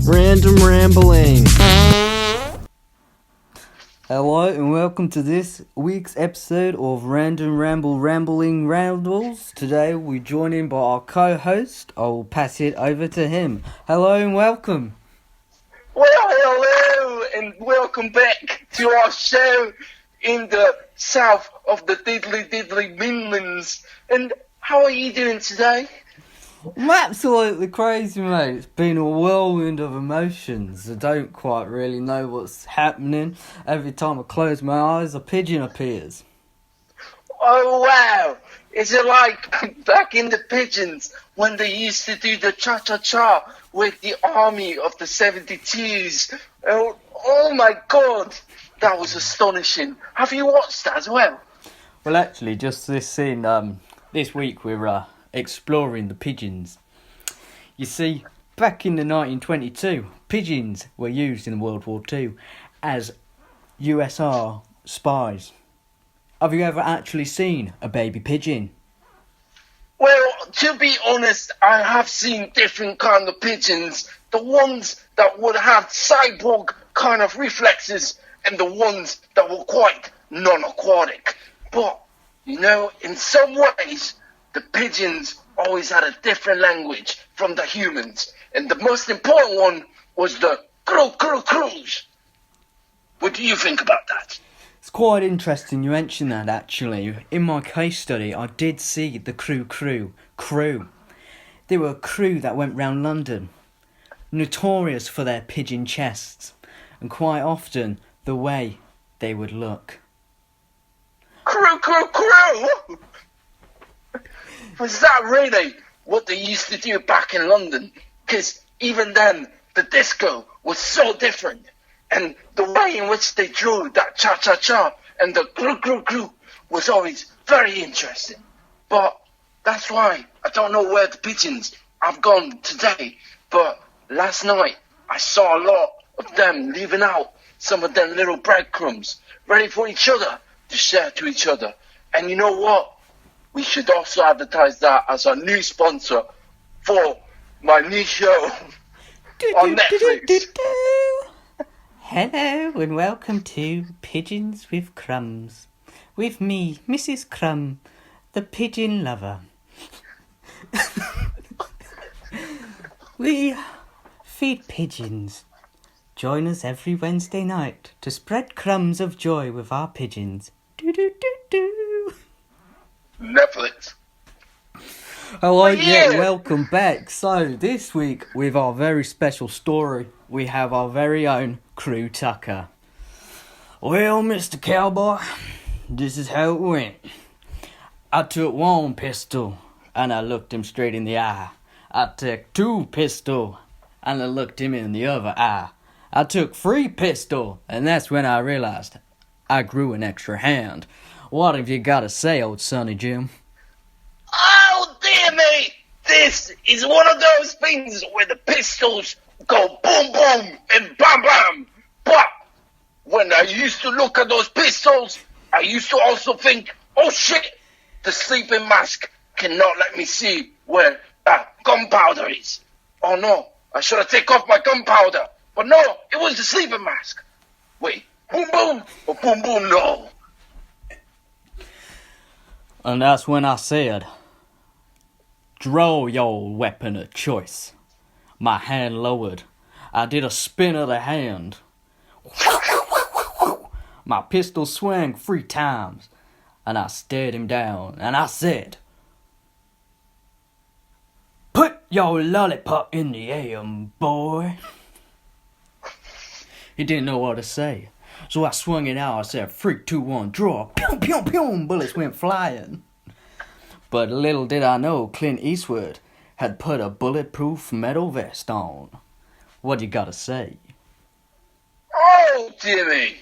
Random Rambling. Hello and welcome to this week's episode of Random Rambling Rambles. Today we're joined in by our co-host. I will pass it over to him. Hello and welcome. Well, hello and welcome back to our show in the south of the diddly Midlands. And how are you doing today? I'm absolutely crazy, mate. It's been a whirlwind of emotions. I don't quite really know what's happening. Every time I close my eyes, a pigeon appears. Oh, wow. Is it like back in the pigeons when they used to do the cha-cha-cha with the army of the 72s? Oh my God. That was astonishing. Have you watched that as well? Well, actually, just this scene, this week we're exploring the pigeons. You see, back in the 1922, pigeons were used in World War II as USR spies. Have you ever actually seen a baby pigeon? Well, to be honest, I have seen different kind of pigeons. The ones that would have cyborg kind of reflexes and the ones that were quite non-aquatic. But, you know, in some ways, the pigeons always had a different language from the humans. And the most important one was the crows. What do you think about that? It's quite interesting you mentioned that, actually. In my case study, I did see the crew. They were a crew that went round London, notorious for their pigeon chests, and quite often the way they would look. Crew! Was that really what they used to do back in London? Because even then, the disco was so different. And the way in which they drew that cha-cha-cha and the crew was always very interesting. But that's why I don't know where the pigeons have gone today. But last night, I saw a lot of them leaving out some of them little breadcrumbs, ready for each other to share to each other. And you know what? We should also advertise that as our new sponsor for my new show on Netflix. Hello and welcome to Pigeons with Crumbs. With me, Mrs. Crumb, the pigeon lover. We feed pigeons. Join us every Wednesday night to spread crumbs of joy with our pigeons. Netflix. Hello, yeah, welcome back. So, this week, with our very special story, we have our very own Crew Tucker. Well, Mr. Cowboy, this is how it went. I took one pistol, and I looked him straight in the eye. I took two pistol, and I looked him in the other eye. I took 3 pistol, and that's when I realized I grew an extra hand. What have you got to say, old Sonny Jim? Oh, dear me! This is one of those things where the pistols go boom, boom, and bam, bam. But when I used to look at those pistols, I used to also think, oh, shit, the sleeping mask cannot let me see where gunpowder is. Oh, no, I should have taken off my gunpowder. But no, it was the sleeping mask. Wait, boom, boom, or boom, boom, no. And that's when I said, draw your weapon of choice. My hand lowered. I did a spin of the hand. My pistol swung 3 times, and I stared him down, and I said, put your lollipop in the air, boy. He didn't know what to say. So I swung it out. I said, 3, 2, 1, draw. Pew, pew, pew. Bullets went flying. But little did I know Clint Eastwood had put a bulletproof metal vest on. What you gotta say? Oh, Jimmy.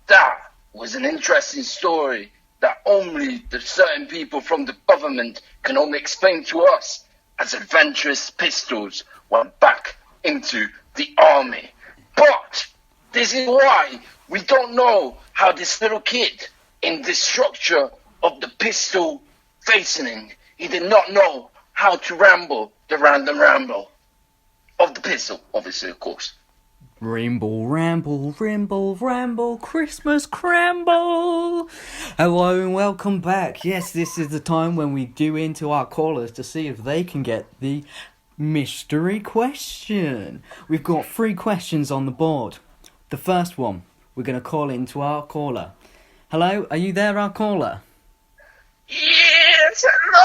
That was an interesting story that only the certain people from the government can only explain to us as adventurous pistols went back into the army. But this is why we don't know how this little kid in the structure of the pistol fastening, he did not know how to ramble the random ramble. of the pistol, obviously, of course. Ramble, ramble, ramble, ramble, Christmas cramble. Hello and welcome back. Yes, this is the time when we do into our callers to see if they can get the mystery question. We've got 3 questions on the board. The first one, we're going to call into our caller. Hello, are you there, our caller? Yes, hello!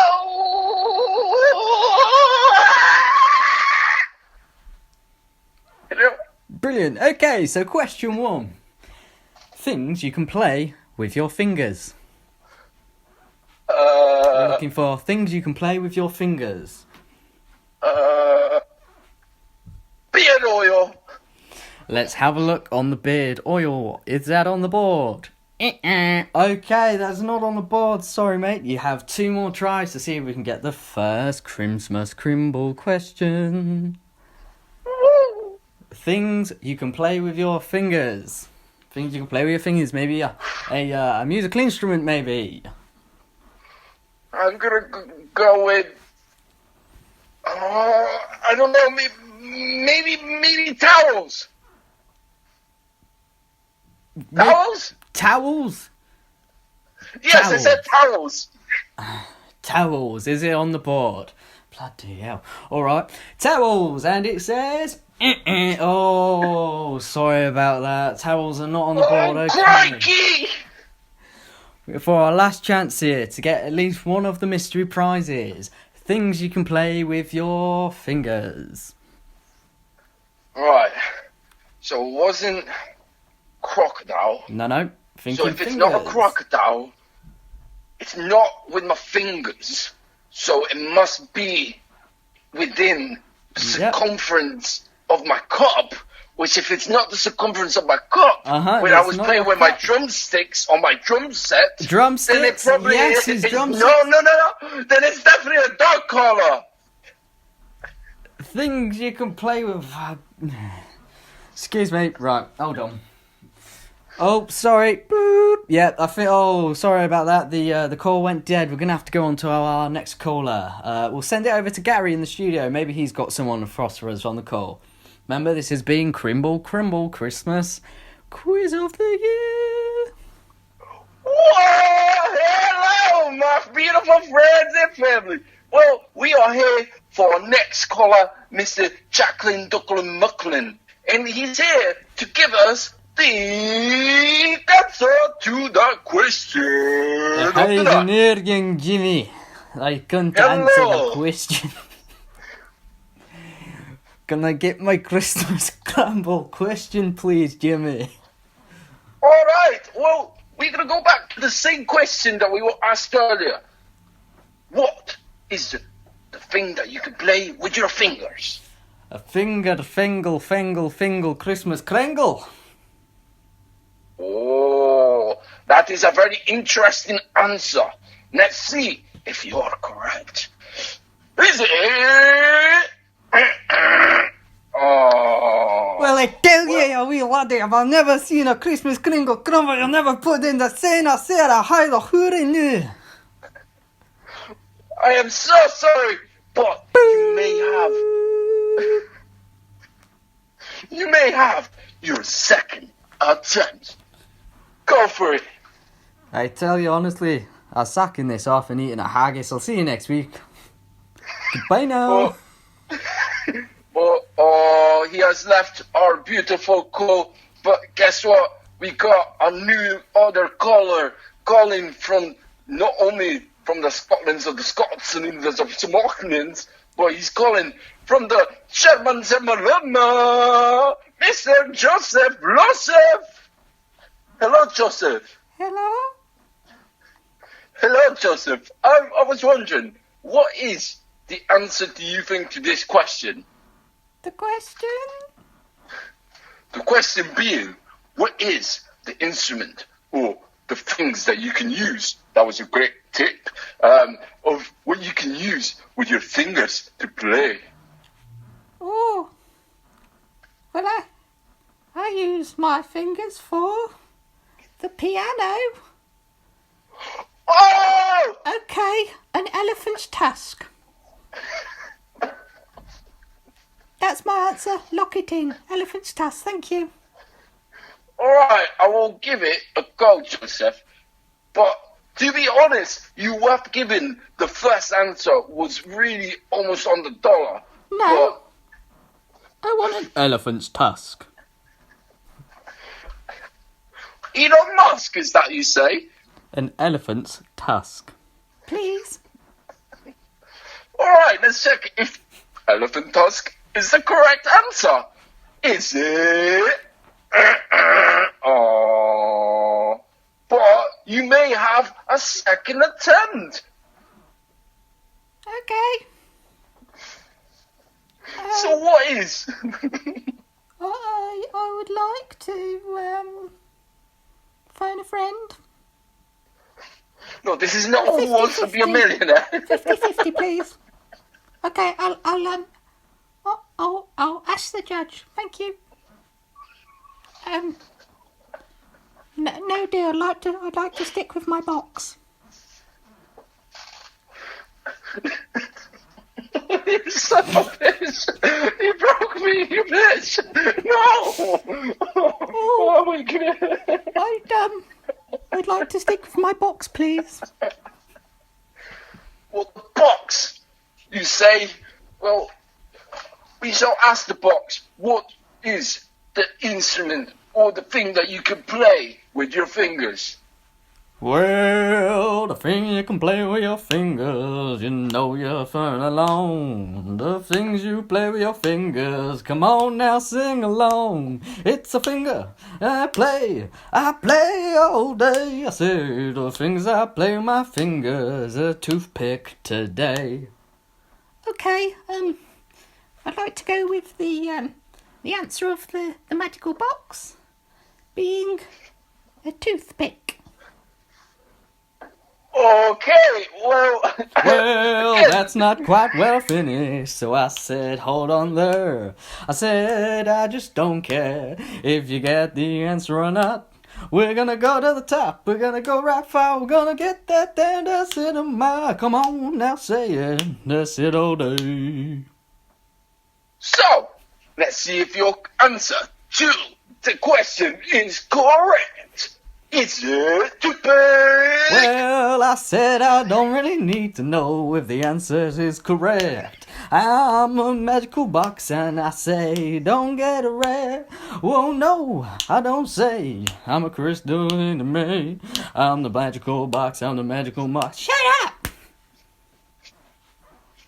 Hello? Brilliant. Okay, so question 1. Things you can play with your fingers. We're looking for things you can play with your fingers. Beard oil. Let's have a look on the beard oil. Is that on the board? Okay, that's not on the board. Sorry, mate. You have 2 more tries to see if we can get the first Christmas Crimble question. Woo. Things you can play with your fingers. Things you can play with your fingers. Maybe a musical instrument, maybe. I'm gonna go with. I don't know. Maybe towels. Towels? Towels? Yes, Towels. I said towels. Towels. Is it on the board? Bloody hell. Alright. Towels. And it says... Oh, sorry about that. Towels are not on the board. Oh, Okay. crikey! For our last chance here to get at least one of the mystery prizes. Things you can play with your fingers. Right. So it wasn't crocodile. No. Thinking So if it's fingers. not a crocodile, it's not with my fingers. So it must be within the circumference of my cup. Which, if it's not the circumference of my cup, when I was playing with my drumsticks on my drum set, Drumsticks? then it probably Yes, is. his drumsticks. No. Then it's definitely a dog collar. Things you can play with. Excuse me. Right, hold on. Oh, sorry. Boop. Yeah, I think. Oh, sorry about that. The call went dead. We're gonna have to go on to our next caller. We'll send it over to Gary in the studio. Maybe he's got someone for us on the call. Remember, this has been Crimble Christmas Quiz of the Year. Whoa! Hello, my beautiful friends and family. Well, we are here for our next caller, Mr. Jacqueline Ducklin Mucklin. And he's here to give us the answer to that question. Hi, young Jimmy. I can't answer the question. Can I get my Christmas Cramble question, please, Jimmy? All right. Well, we're going to go back to the same question that we were asked earlier. What is the thing that you can play with your fingers? A fingle, Christmas Kringle. Oh, that is a very interesting answer. Let's see if you are correct. Is it? Oh. Well, I tell you, you wee laddie, I've never seen a Christmas Kringle crumble. You'll never put in the Santa Sarah Hyla Hoorie new. I am so sorry, but you may have your second attempt. Go for it. I tell you honestly, I'm sacking this off and eating a haggis. I'll see you next week. Goodbye now. Oh, he has left our beautiful call. But guess what? We got a new other caller calling from not only from the Scotlands of the Scots and Englands of Smocklands, but he's calling from the Shermans and Marina, Mr. Joseph Blossef. Hello, Joseph. Hello, Joseph. I was wondering, what is the answer, do you think, to this question? The question? The question being, what is the instrument or the things that you can use? That was a great tip of what you can use with your fingers to play. Oh, well, I use my fingers for the piano. Oh! Okay, an elephant's tusk. That's That's my answer. Lock it in. Elephant's tusk. Thank you. Alright, I will give it a go, Joseph. But to be honest, you were given the first answer was really almost on the dollar. No. I want an elephant's tusk. Elon Musk, is that you say? An elephant's tusk. Please. Alright, let's check if elephant tusk is the correct answer. Is it? Oh, but you may have a second attempt. Okay. So what is? I would like to phone a friend. No, this is not Who Wants to Be a Millionaire. 50-50, please. Okay, I'll ask the judge. Thank you. No deal. I'd like to stick with my box. You son of a bitch! You broke me, you bitch! No! Oh my god! I'd like to stick with my box, please. Well, the box, you say? Well, we shall ask the box, what is the instrument or the thing that you can play with your fingers? Well, the thing you can play with your fingers, you know you're fun alone. The things you play with your fingers, come on now, sing along. It's a finger, I play all day. I say the things I play with my fingers, a toothpick today. Okay, I'd like to go with the answer of the magical box being a toothpick. Okay, well... Well, that's not quite well finished, so I said, hold on there. I said, I just don't care if you get the answer or not. We're gonna go to the top, we're gonna go right far, we're gonna get that damn cinema. Come on now, say it, that's it all day. So, let's see if your answer to the question is correct. Is it toothpick? Well, I said I don't really need to know if the answer is correct. I'm a magical box and I say don't get a red. Whoa, no, I don't say I'm a crystal in the May. I'm the magical box, I'm the magical box. Shut up!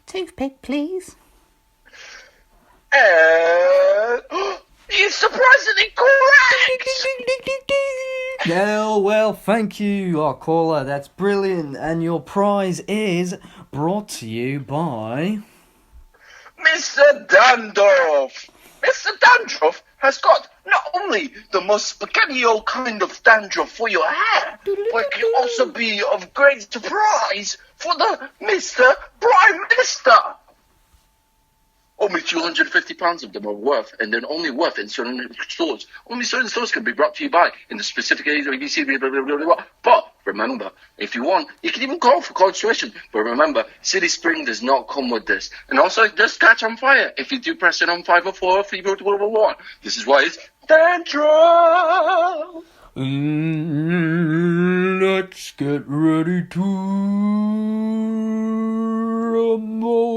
Toothpick, please. It's surprisingly correct! Yeah, well, thank you, our caller. That's brilliant. And your prize is brought to you by Mr. Dandruff. Mr. Dandruff has got not only the most spaghetti-o kind of dandruff for your hair, but it can also be of great surprise for the Mr. Prime Minister. Only £250 of them are worth, and they're only worth in certain stores. Only certain stores can be brought to you by in the specific areas of ABC, blah, blah, blah, blah, blah. But remember, if you want, you can even call for consultation. But remember, City Spring does not come with this. And also, it does catch on fire if you do press it on 504 blah, blah, blah, blah. This is why it's dandruff. Let's get ready to rumble.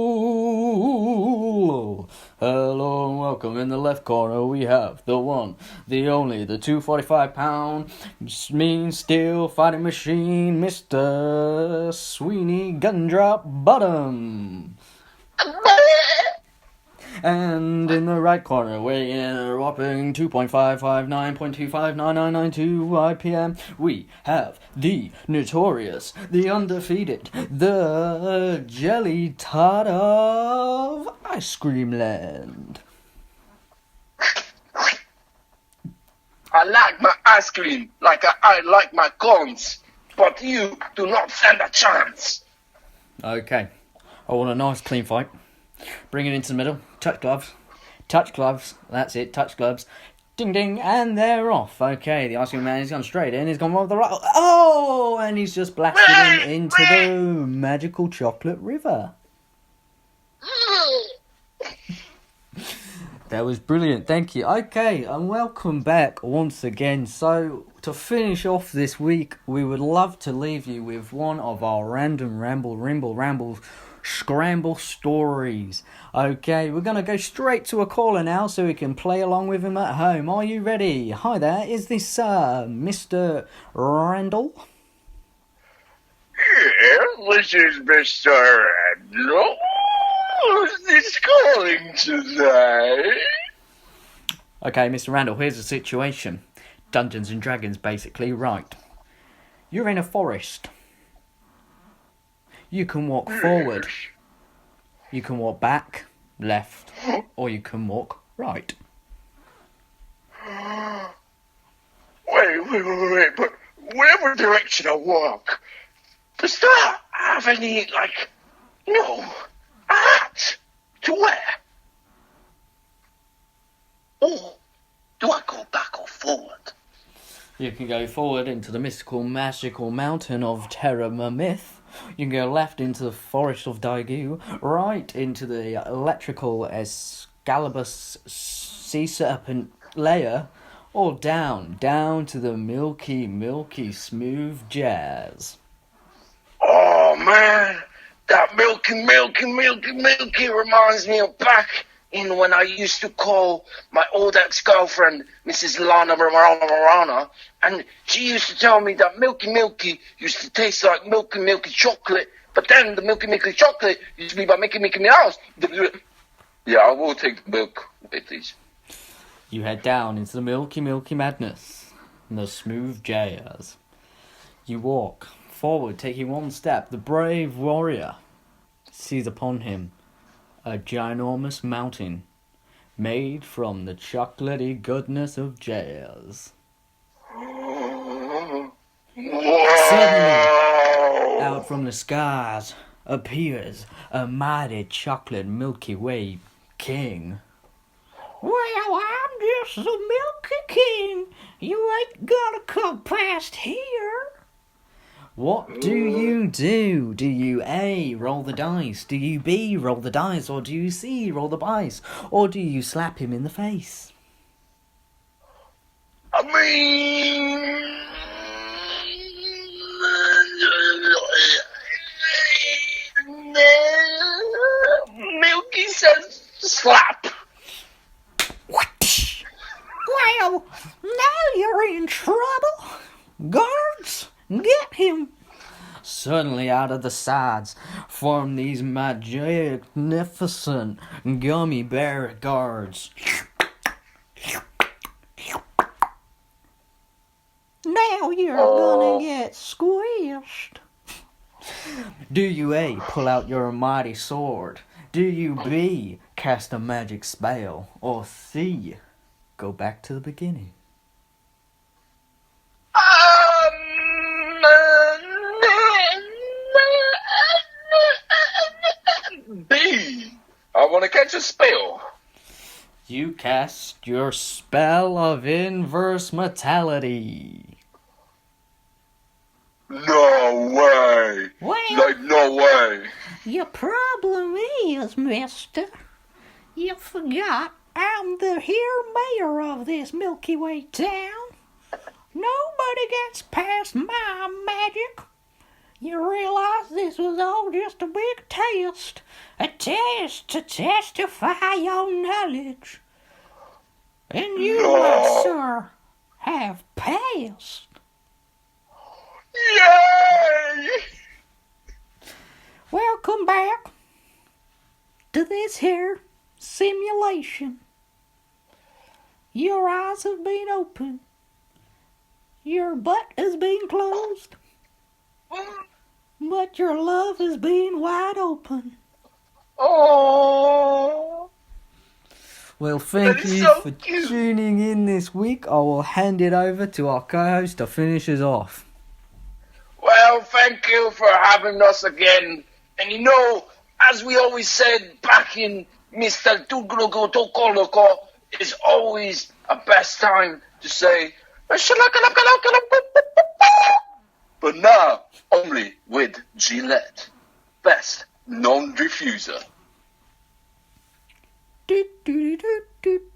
Hello and welcome. In the left corner we have the one, the only, the 245-pound mean steel fighting machine, Mr. Sweeney Gundrop Bottom. And in the right corner, weighing in a whopping 2.559.259992 IPM, we have the notorious, the undefeated, the jelly tot of Ice Cream Land. I like my ice cream like I like my cones, but you do not stand a chance. Okay, I want a nice clean fight. Bring it into the middle. Touch gloves. That's it. Touch gloves. Ding ding, and they're off. Okay, the ice cream man has gone straight in. He's gone with the right. Oh, and he's just blasted him into the magical chocolate river. That was brilliant, thank you. Okay, and welcome back once again. So, to finish off this week, we would love to leave you with one of our random ramble, scramble stories. Okay, we're going to go straight to a caller now so we can play along with him at home. Are you ready? Hi there, is this Mr. Randall? Yeah, this is Mr. Randall. Who's this calling today? Okay, Mr. Randall, here's the situation. Dungeons and Dragons, basically. Right. You're in a forest. You can walk forward. You can walk back, left, or you can walk right. Wait, but whatever direction I walk, does that have any, a hat to wear? Or do I go back or forward? You can go forward into the mystical, magical mountain of Terra Myth. You can go left into the forest of Daegu, right into the electrical Excalibus sea serpent layer, or down to the milky, smooth jazz. Oh man, that milky reminds me of back in when I used to call my old ex-girlfriend, Mrs. Lana Marana, and she used to tell me that milky used to taste like milky chocolate, but then the milky chocolate used to be by Mickey Mouse. Yeah, I will take the milk, please. You head down into the milky madness and the smooth jazz. You walk forward, taking one step. The brave warrior sees upon him a ginormous mountain made from the chocolatey goodness of jazz. Suddenly, out from the skies appears a mighty chocolate Milky Way King. Well, I'm just the Milky King. You ain't gonna come past here. What do you do? Do you A, roll the dice? Do you B, roll the dice? Or do you C, roll the dice? Or do you slap him in the face? I mean... Milky says slap. What? Well, now you're in trouble. Guards, get him. Suddenly out of the sides form these magnificent gummy bear guards. Now you're gonna get squished. Do you A, pull out your mighty sword? Do you B, cast a magic spell? Or C, go back to the beginning? B, I want to catch a spell. You cast your spell of inverse mortality. No way. Well, no way. Your problem is, mister, you forgot I'm the here mayor of this Milky Way town. Nobody gets past my magic. You realize this was all just a big test. A test to testify your knowledge. And you, my sir, have passed. Yay! Welcome back to this here simulation. Your eyes have been opened. Your butt has been closed. But your love has been wide open. Oh. Well, thank you for tuning in this week. I will hand it over to our co-host to finish us off. Well, thank you for having us again. And you know, as we always said back in Mr. Tuglugo Tokoloko, it's always a best time to say, but now only with Gillette, best non-diffuser. Do, do, do, do,